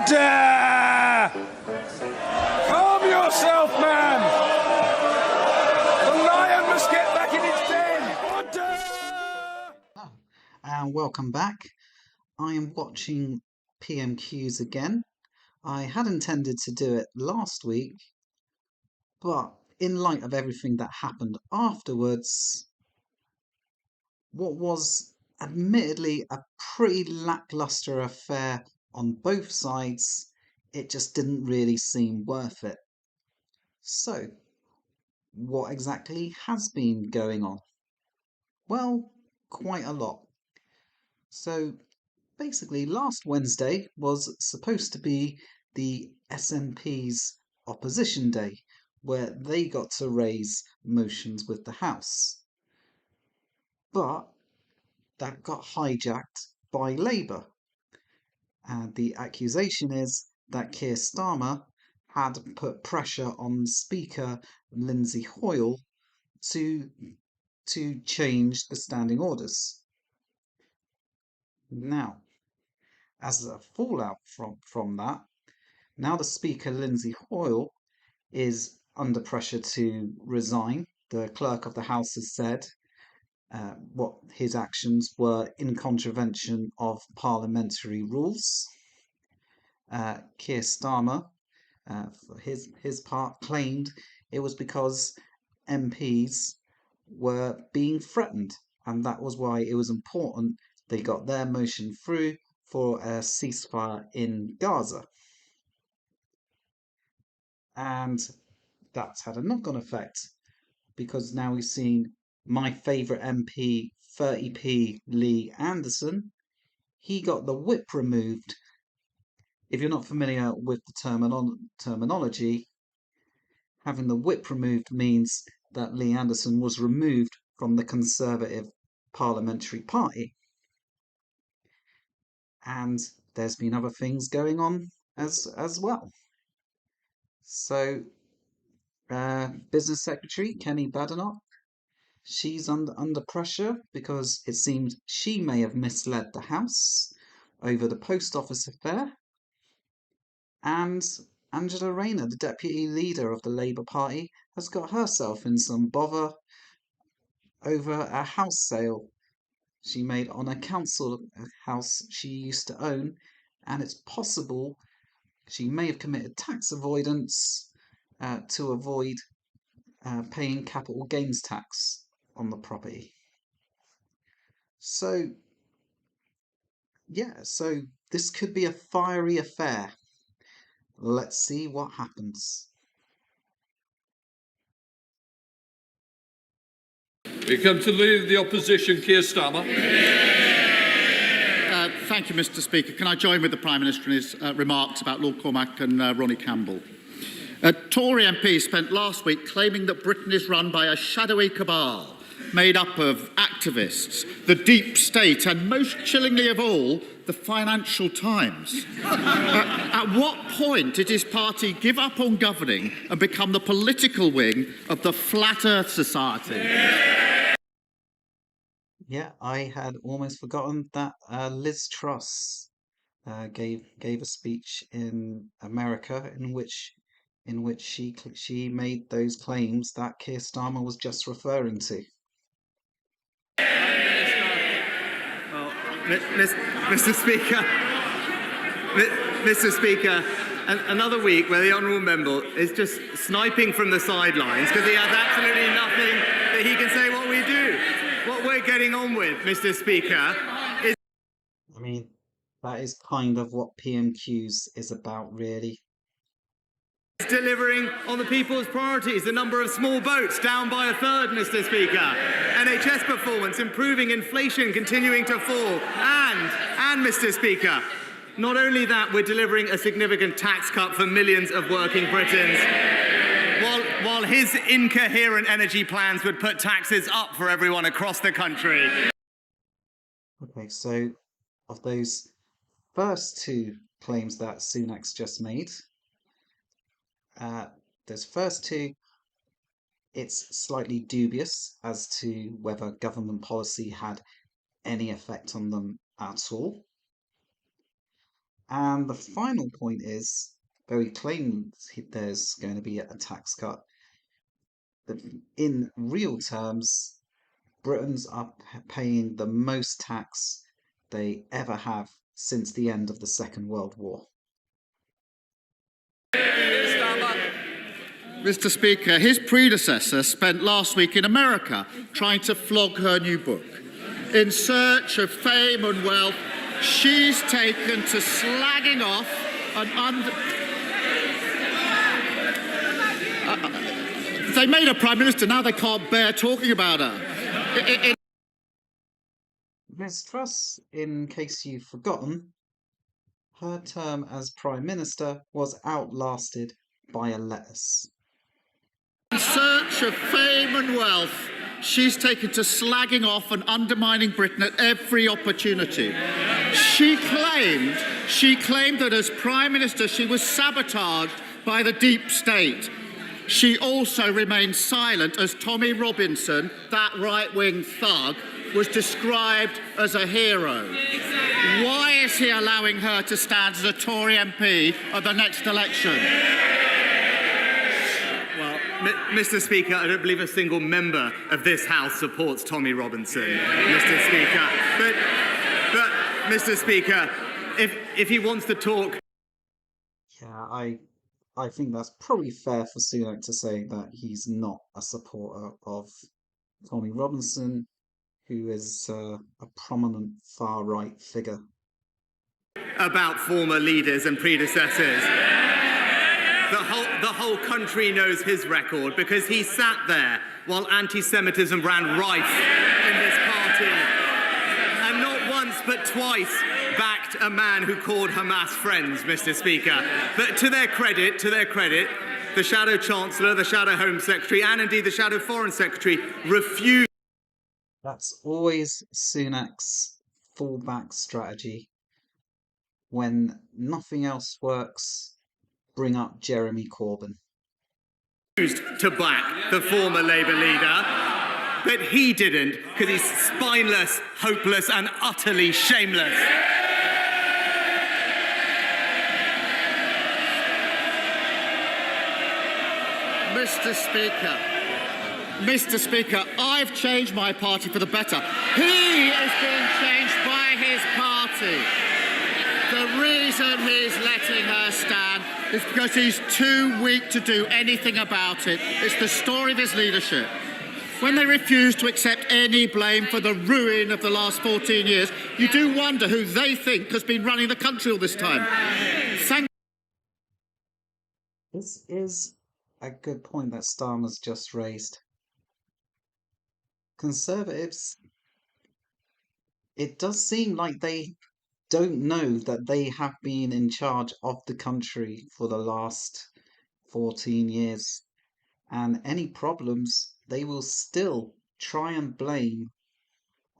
Order! Calm yourself, man! The lion must get back in its den! Order! And welcome back. I am watching PMQs again. I had intended to do it last week, but in light of everything that happened afterwards, what was admittedly a pretty lackluster affair on both sides, it just didn't really seem worth it. So, what exactly has been going on? Well, quite a lot. So, basically, last Wednesday was supposed to be the SNP's opposition day, where they got to raise motions with the House. But that got hijacked by Labour. And the accusation is that Keir Starmer had put pressure on Speaker Lindsay Hoyle to change the standing orders. Now, as a fallout from that, now the Speaker Lindsay Hoyle is under pressure to resign. The Clerk of the House has said what his actions were in contravention of parliamentary rules. Keir Starmer, for his part, claimed it was because MPs were being threatened, and that was why it was important they got their motion through for a ceasefire in Gaza. And that's had a knock-on effect, because now we've seen my favourite MP, 30p Lee Anderson, he got the whip removed. If you're not familiar with the terminology, having the whip removed means that Lee Anderson was removed from the Conservative Parliamentary Party. And there's been other things going on as well. So, Business Secretary Kenny Badenoch, she's under pressure because it seems she may have misled the House over the post office affair. And Angela Rayner, the deputy leader of the Labour Party, has got herself in some bother over a house sale she made on a council house she used to own, and it's possible she may have committed tax avoidance to avoid paying capital gains tax on the property. So, yeah, so this could be a fiery affair. Let's see what happens. We come to lead the opposition, Keir Starmer. Thank you, Mr. Speaker. Can I join with the Prime Minister in his remarks about Lord Cormac and Ronnie Campbell? A Tory MP spent last week claiming that Britain is run by a shadowy cabal made up of activists, the deep state, and most chillingly of all, the Financial Times. At what point did his party give up on governing and become the political wing of the Flat Earth Society? Yeah, I had almost forgotten that Liz Truss gave a speech in America in which she made those claims that Keir Starmer was just referring to. Mr. Speaker, another week where the Honourable Member is just sniping from the sidelines because he has absolutely nothing that he can say what we do. What we're getting on with, Mr. Speaker, is... I mean, that is kind of what PMQs is about, really. delivering on the people's priorities. The number of small boats down by a third, Mr. Speaker. NHS performance, improving, inflation continuing to fall. And Mr. Speaker, not only that, we're delivering a significant tax cut for millions of working Britons, while his incoherent energy plans would put taxes up for everyone across the country. Okay, so of those first two claims that Sunak's just made, those first two, it's slightly dubious as to whether government policy had any effect on them at all. And the final point is, though he claims there's going to be a tax cut, that in real terms, Britons are paying the most tax they ever have since the end of the Second World War. Mr. Speaker, his predecessor spent last week in America trying to flog her new book. In search of fame and wealth, she's taken to slagging off and they made her Prime Minister, now they can't bear talking about her. Liz Truss, in case you've forgotten, her term as Prime Minister was outlasted by a lettuce. In search of fame and wealth, she's taken to slagging off and undermining Britain at every opportunity. She claimed that as Prime Minister she was sabotaged by the deep state. She also remained silent as Tommy Robinson, that right-wing thug, was described as a hero. Why is he allowing her to stand as a Tory MP at the next election? Well, Mr. Speaker, I don't believe a single member of this House supports Tommy Robinson, Mr. Speaker. But Mr. Speaker, if he wants to talk... Yeah, I think that's probably fair for Sunak to say that he's not a supporter of Tommy Robinson, who is a prominent far-right figure. About former leaders and predecessors. The whole country knows his record because he sat there while anti-Semitism ran rife in this party. And not once but twice backed a man who called Hamas friends, Mr. Speaker. But to their credit, the Shadow Chancellor, the Shadow Home Secretary, and indeed the Shadow Foreign Secretary refused. That's always Sunak's fallback strategy. When nothing else works, bring up Jeremy Corbyn. To back the former Labour leader, but he didn't because he's spineless, hopeless, and utterly shameless. Mr. Speaker, I've changed my party for the better. He is being changed by his party. The reason he's letting her stand is because he's too weak to do anything about it. It's the story of his leadership. When they refuse to accept any blame for the ruin of the last 14 years, you do wonder who they think has been running the country all this time. This is a good point that Starmer's just raised. Conservatives, it does seem like they don't know that they have been in charge of the country for the last 14 years. And any problems, they will still try and blame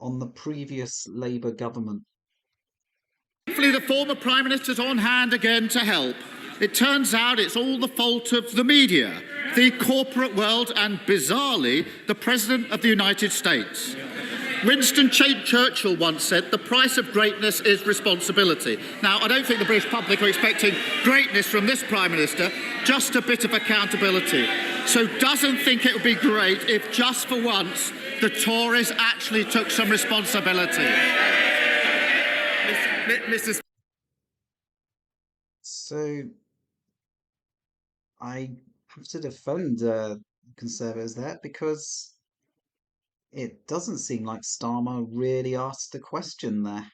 on the previous Labour government. Hopefully the former Prime Minister's on hand again to help. It turns out it's all the fault of the media, the corporate world, and bizarrely, the President of the United States. Winston Churchill once said, the price of greatness is responsibility. Now, I don't think the British public are expecting greatness from this Prime Minister, just a bit of accountability. So doesn't think it would be great if just for once the Tories actually took some responsibility. Mr. So I have to defend Conservatives there because it doesn't seem like Starmer really asked the question there.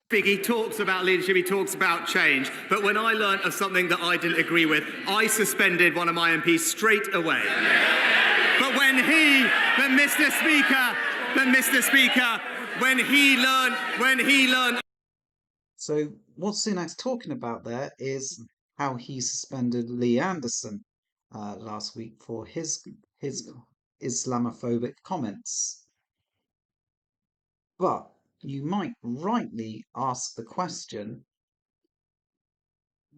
He talks about leadership, he talks about change, but when I learnt of something that I didn't agree with, I suspended one of my MPs straight away. But Mr. Speaker, when he learned... So what Sunak's talking about there is how he suspended Lee Anderson last week for his Islamophobic comments. But you might rightly ask the question,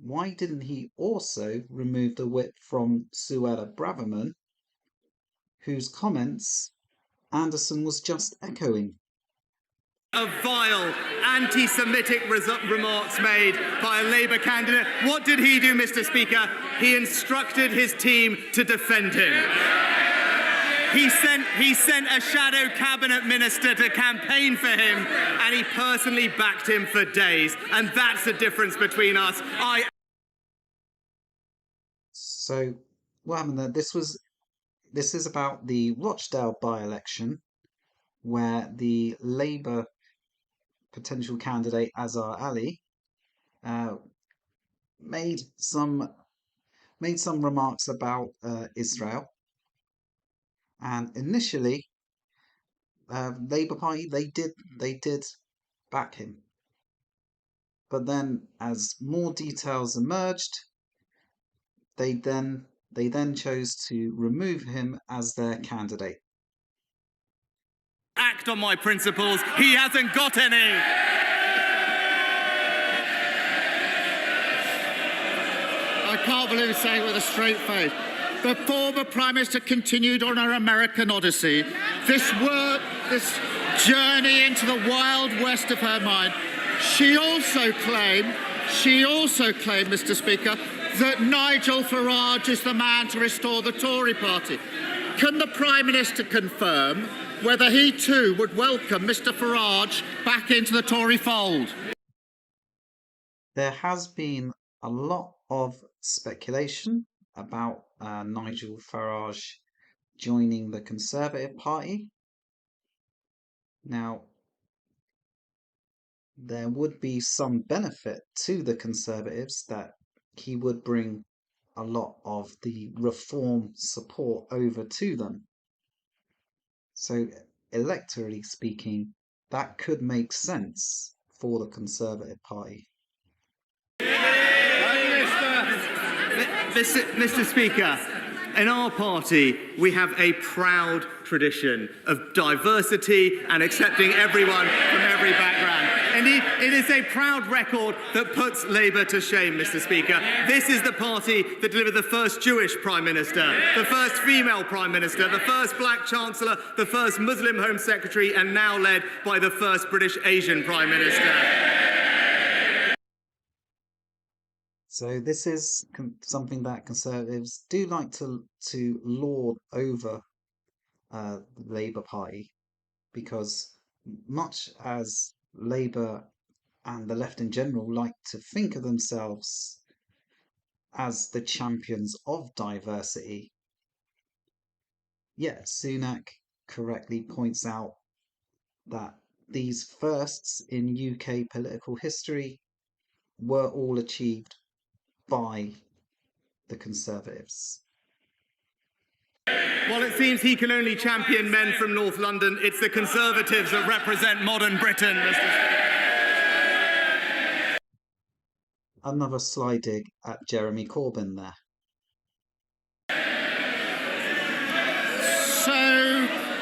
why didn't he also remove the whip from Suella Braverman, whose comments Anderson was just echoing? of vile anti-Semitic remarks made by a Labour candidate. What did he do, Mr. Speaker? He instructed his team to defend him. He sent a shadow cabinet minister to campaign for him, and he personally backed him for days. And that's the difference between us. So what happened there? This is about the Rochdale by-election, where the Labour potential candidate Azhar Ali made some remarks about Israel, and initially Labour Party they did back him, but then as more details emerged, they then chose to remove him as their candidate. Act on my principles. He hasn't got any. I can't believe he's saying it with a straight face. The former Prime Minister continued on her American odyssey. This journey into the wild west of her mind. She also claimed, Mr. Speaker, that Nigel Farage is the man to restore the Tory party. Can the Prime Minister confirm whether he too would welcome Mr. Farage back into the Tory fold? There has been a lot of speculation about Nigel Farage joining the Conservative Party. Now, there would be some benefit to the Conservatives that he would bring a lot of the reform support over to them. So, electorally speaking, that could make sense for the Conservative Party. Mr. Speaker, in our party, we have a proud tradition of diversity and accepting everyone from every background. Indeed, it is a proud record that puts Labour to shame, Mr. Speaker. This is the party that delivered the first Jewish Prime Minister, the first female Prime Minister, the first black Chancellor, the first Muslim Home Secretary, and now led by the first British Asian Prime Minister. So this is something that Conservatives do like to lord over the Labour Party, because much as Labour and the left in general like to think of themselves as the champions of diversity, yet Sunak correctly points out that these firsts in UK political history were all achieved by the Conservatives. Well, it seems he can only champion men from North London. It's the Conservatives that represent modern Britain, Mr. Speaker. Another sly dig at Jeremy Corbyn there.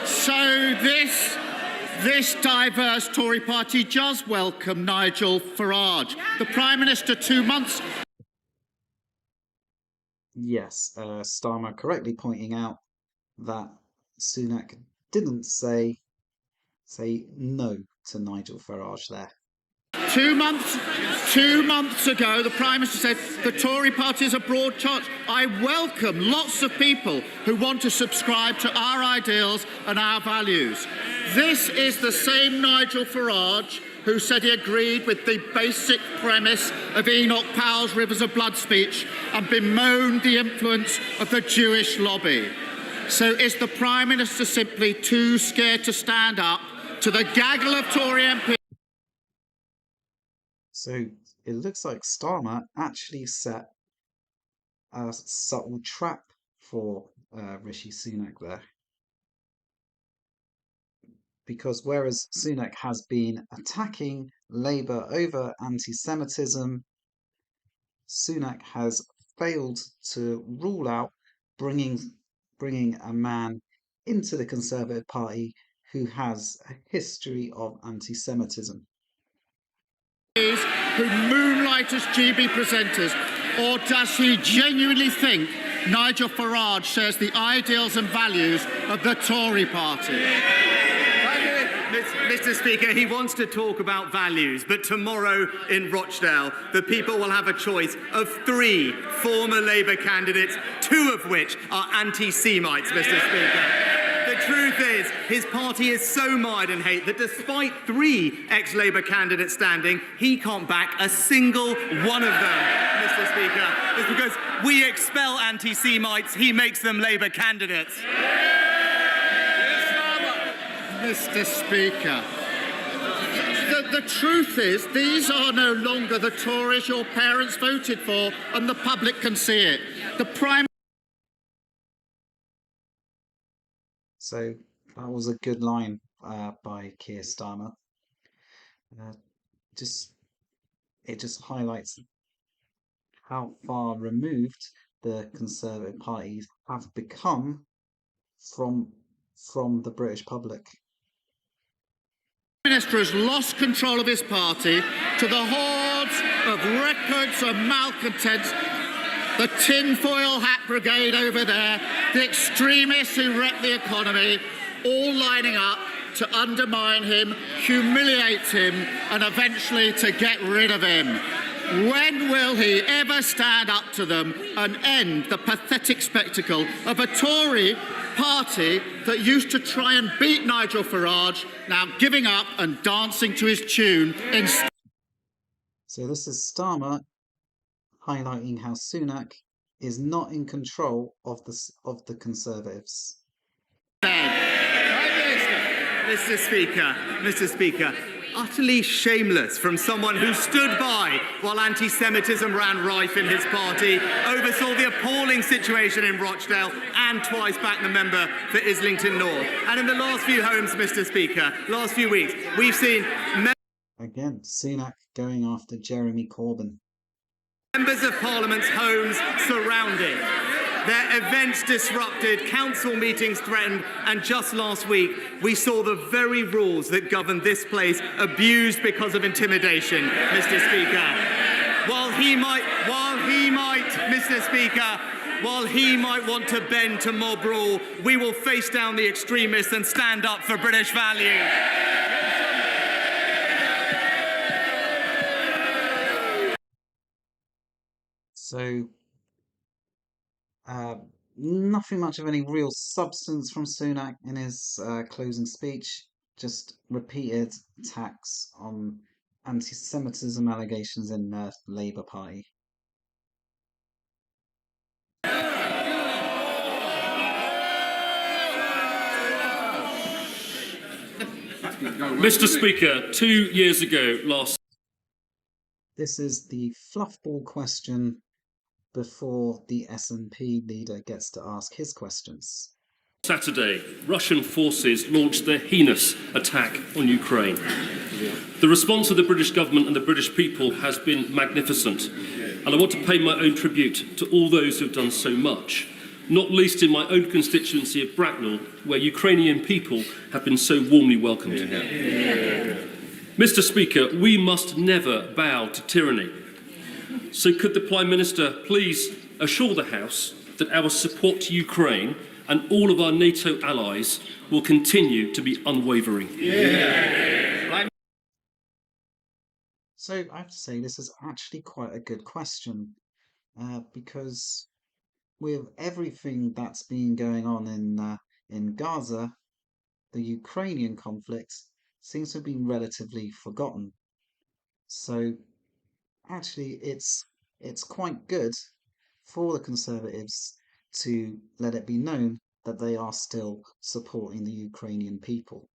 So this diverse Tory party does welcome Nigel Farage. The Prime Minister 2 months... Yes, Starmer correctly pointing out that Sunak didn't say no to Nigel Farage there. 2 months ago, the Prime Minister said the Tory party is a broad church. I welcome lots of people who want to subscribe to our ideals and our values. This is the same Nigel Farage who said he agreed with the basic premise of Enoch Powell's Rivers of Blood speech and bemoaned the influence of the Jewish lobby. So is the Prime Minister simply too scared to stand up to the gaggle of Tory MPs? So it looks like Starmer actually set a subtle trap for Rishi Sunak there. Because whereas Sunak has been attacking Labour over anti-Semitism, Sunak has failed to rule out bringing a man into the Conservative Party who has a history of anti-Semitism. Who moonlight as GB presenters, or does he genuinely think Nigel Farage shares the ideals and values of the Tory party? Mr. Speaker, he wants to talk about values, but tomorrow in Rochdale, the people will have a choice of 3 former Labour candidates, 2 of which are anti-Semites, Mr. Speaker. The truth is, his party is so mired in hate that despite 3 ex-Labour candidates standing, he can't back a single one of them, Mr. Speaker. It's because we expel anti-Semites, he makes them Labour candidates. Mr. Speaker, the truth is these are no longer the Tories your parents voted for, and the public can see it. The Prime So that was a good line by Keir Starmer. It just highlights how far removed the Conservative parties have become from the British public. Minister has lost control of his party to the hordes of records and malcontents, the tinfoil hat brigade over there, the extremists who wreck the economy, all lining up to undermine him, humiliate him, and eventually to get rid of him. When will he ever stand up to them and end the pathetic spectacle of a Tory party that used to try and beat Nigel Farage, now giving up and dancing to his tune instead? So this is Starmer highlighting how Sunak is not in control of the Conservatives. Mr. Speaker, utterly shameless from someone who stood by while anti-Semitism ran rife in his party, oversaw the appalling situation in Rochdale, and twice backed the member for Islington North. And in the last few homes, Mr. Speaker, last few weeks, we've seen Again, Sunak going after Jeremy Corbyn. members of Parliament's homes surrounded, their events disrupted, council meetings threatened, and just last week we saw the very rules that govern this place abused because of intimidation, Mr. Speaker. While he might, Mr. Speaker, while he might want to bend to mob rule, we will face down the extremists and stand up for British values. So, nothing much of any real substance from Sunak in his closing speech, just repeated attacks on anti-Semitism allegations in the Labour Party. Mr. Speaker, 2 years ago last... This is the fluffball question before the SNP leader gets to ask his questions. Saturday, Russian forces launched their heinous attack on Ukraine. The response of the British government and the British people has been magnificent, and I want to pay my own tribute to all those who have done so much, not least in my own constituency of Bracknell, where Ukrainian people have been so warmly welcomed. Mr. Speaker, we must never bow to tyranny. So could the Prime Minister please assure the House that our support to Ukraine and all of our NATO allies will continue to be unwavering? So I have to say this is actually quite a good question, because with everything that's been going on in Gaza, the Ukrainian conflict seems to have been relatively forgotten. So actually it's quite good for the Conservatives to let it be known that they are still supporting the Ukrainian people.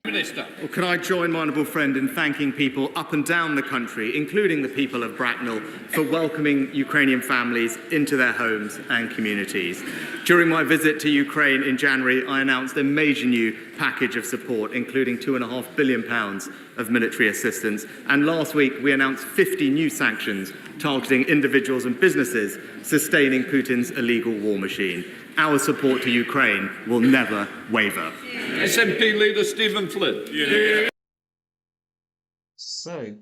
Minister. Well, could I join my honourable friend in thanking people up and down the country, including the people of Bracknell, for welcoming Ukrainian families into their homes and communities. During my visit to Ukraine in January, I announced a major new package of support, including £2.5 billion of military assistance. And last week, we announced 50 new sanctions targeting individuals and businesses sustaining Putin's illegal war machine. Our support to Ukraine will never waver. SNP leader Stephen Flynn. So,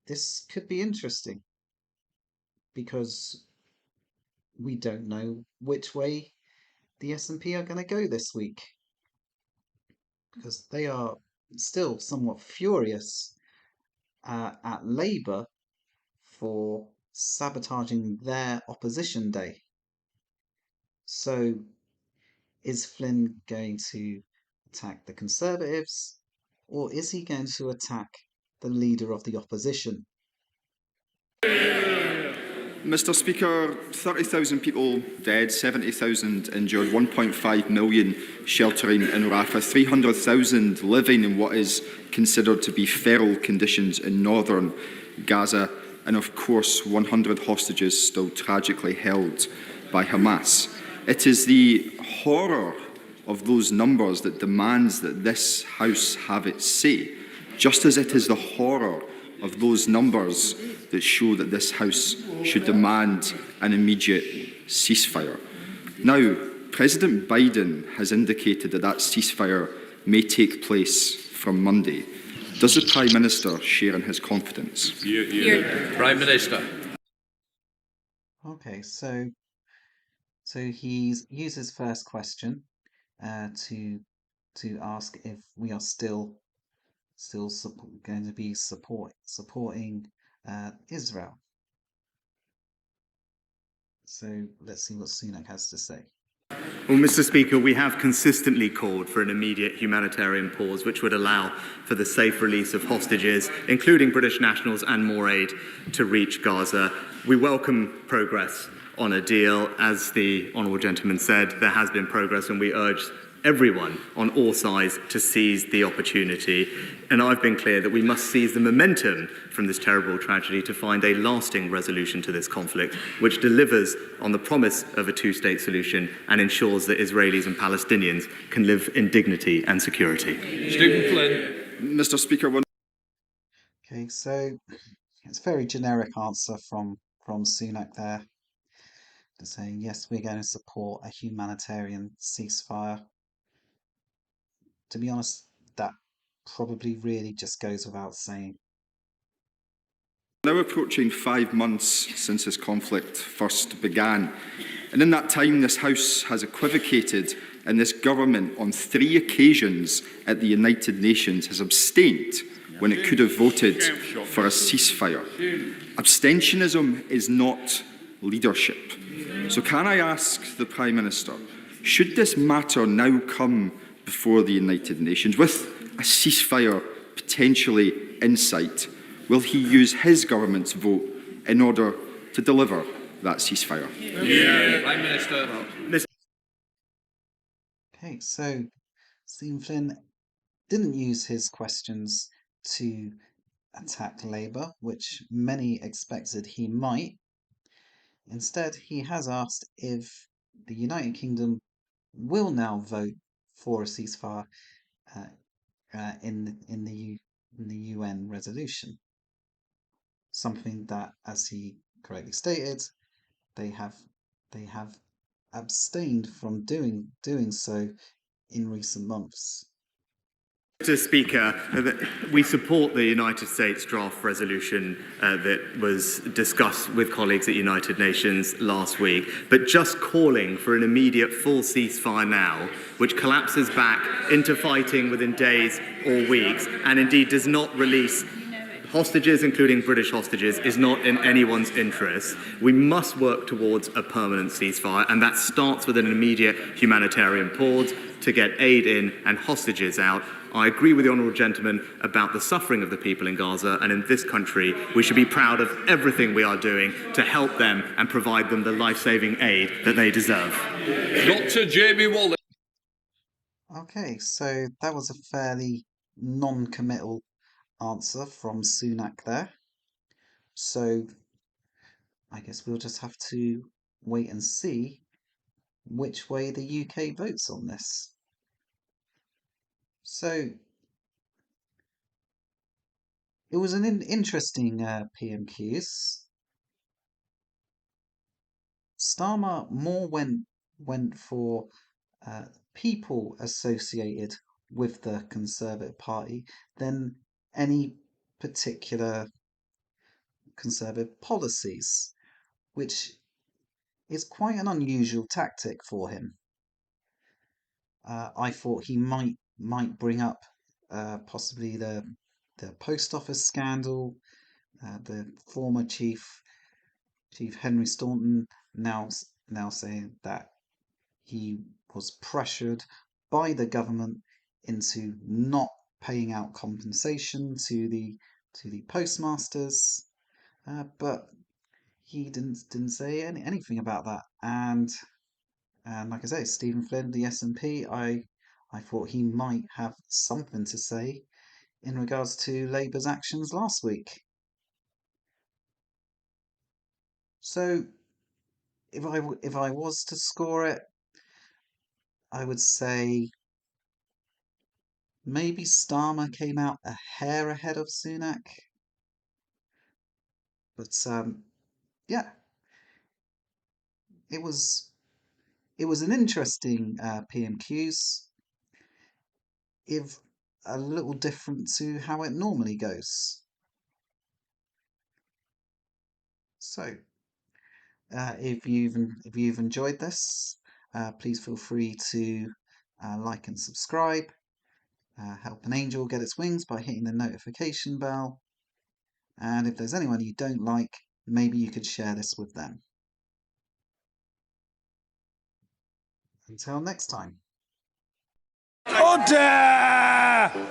this could be interesting because we don't know which way the SNP are going to go this week. because they are still somewhat furious at Labour for sabotaging their opposition day. So, is Flynn going to attack the Conservatives, or is he going to attack the leader of the opposition? Mr. Speaker, 30,000 people dead, 70,000 injured, 1.5 million sheltering in Rafah, 300,000 living in what is considered to be feral conditions in northern Gaza, and of course 100 hostages still tragically held by Hamas. It is the horror of those numbers that demands that this House have its say, just as it is the horror of those numbers that show that this House should demand an immediate ceasefire. Now, President Biden has indicated that that ceasefire may take place from Monday. Does the Prime Minister share in his confidence? Prime Minister. Okay, so he used his first question to ask if we are still going to be supporting Israel. So let's see what Sunak has to say. Well, Mr. Speaker, we have consistently called for an immediate humanitarian pause which would allow for the safe release of hostages, including British nationals, and more aid to reach Gaza. We welcome progress on a deal. As the honourable gentleman said, there has been progress, and we urge everyone on all sides to seize the opportunity. And I've been clear that we must seize the momentum from this terrible tragedy to find a lasting resolution to this conflict, which delivers on the promise of a two-state solution and ensures that Israelis and Palestinians can live in dignity and security. Stephen Flynn. Mr. Speaker, Okay, so it's a very generic answer from Sunak there. They're saying, yes, we're going to support a humanitarian ceasefire. To be honest, that probably really just goes without saying. now approaching 5 months since this conflict first began, and in that time this House has equivocated, and this government on 3 occasions at the United Nations has abstained when it could have voted for a ceasefire. Abstentionism is not leadership. So can I ask the Prime Minister, should this matter now come before the United Nations with a ceasefire potentially in sight, will he use his government's vote in order to deliver that ceasefire? Prime Minister. Okay, so Stephen Flynn didn't use his questions to attack Labour, which many expected he might. Instead, he has asked if the United Kingdom will now vote for a ceasefire in the UN resolution. Something that, as he correctly stated, they have abstained from doing so in recent months. Mr. Speaker, we support the United States draft resolution that was discussed with colleagues at United Nations last week, but just calling for an immediate full ceasefire now, which collapses back into fighting within days or weeks, and indeed does not release hostages, including British hostages, is not in anyone's interest. We must work towards a permanent ceasefire, and that starts with an immediate humanitarian pause to get aid in and hostages out. I agree with the honourable gentleman about the suffering of the people in Gaza, and in this country we should be proud of everything we are doing to help them and provide them the life-saving aid that they deserve. Dr. Jamie Wallace. Okay, so that was a fairly non-committal answer from Sunak there. So I guess we'll just have to wait and see which way the UK votes on this. So it was an interesting PMQs. Starmer more went for people associated with the Conservative Party than any particular Conservative policies, which is quite an unusual tactic for him. I thought he might might bring up possibly the post office scandal. The former Chief Henry Staunton now saying that he was pressured by the government into not paying out compensation to the postmasters, but he didn't say anything about that. And like I say, Stephen Flynn, the SNP, I thought he might have something to say in regards to Labour's actions last week. So if I was to score it, I would say maybe Starmer came out a hair ahead of Sunak. But yeah, it was an interesting PMQs, if a little different to how it normally goes. So if you've enjoyed this, please feel free to like and subscribe. Help an angel get its wings by hitting the notification bell. And if there's anyone you don't like, maybe you could share this with them. Until next time. Order!